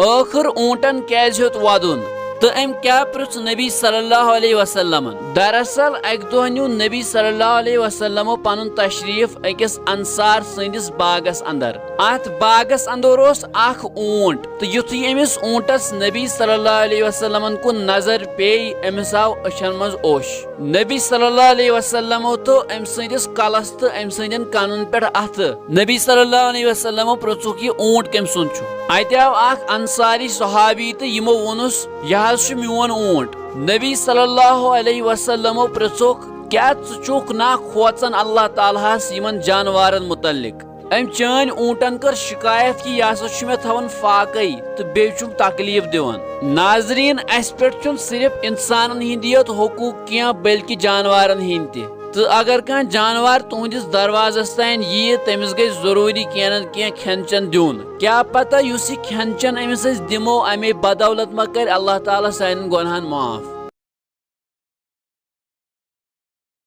آخر اونٹن کیازِ ہیوت ودُن تو ام کیا پرُژھ نبی صلی اللہ علیہ وسلم. دراصل اکہ دۄہ نیو نبی صلی اللہ علیہ وسلمو پنن تشریف أکِس انصار سٕنٛدِس باغس اندر. ات باغس اندر اوس اکھ اونٹ تو یُتھُے أمِس اونٹس نبی صلی اللہ علیہ وسلمن کُن نظر پیٚیہِ أمِس آو أچھن منٛز اوٚش. نبی صلی اللہ علیہ وسلمو تو أمۍ سٕنٛدِس کلس تہٕ أمۍ سٕنٛدٮ۪ن کنن پٮ۪ٹھ اتھٕ. نبی صلی اللہ علیہ وسلمو پرٛژھُکھ یہِ اونٹ کٔمۍ سُنٛد چھُ. اتہِ آو اکھ انصاری صحابی تہٕ یِمو ووٚنُس یہِ حظ چھُ میون اونٹ. نبی صلی اللہ علیہ وسلمو پرٛژھُکھ کیا ژٕ چھُکھ نا کھوژان اللہ تعالیٰ ہس یِمن جانورن متعلق. أمۍ چٲنۍ اونٹن کٔر شکایت کہِ یہِ ہسا چھُ مےٚ تھاوان فاقے تہٕ بیٚیہِ چھُم تکلیف دِوان. ناظریٖن اسہِ پٮ۪ٹھ چھُنہٕ صرف انسانن ہٕنٛدۍ یوت حقوٗق کینٛہہ بلکہِ جانورن ہٕنٛدۍ تہِ. تہٕ اگر کانٛہہ جانور تُہنٛدِس دروازس تانۍ ییہِ تٔمِس گژھِ ضروٗری کینٛہہ نتہٕ کینٛہہ کھٮ۪ن چٮ۪ن دیُن. کیٛاہ پتہ یُس یہِ کھٮ۪ن چٮ۪ن أمِس أسۍ دِمو امے بدولت ما کرِ اللہ تعالیٰ سانٮ۪ن گۄنہن معاف.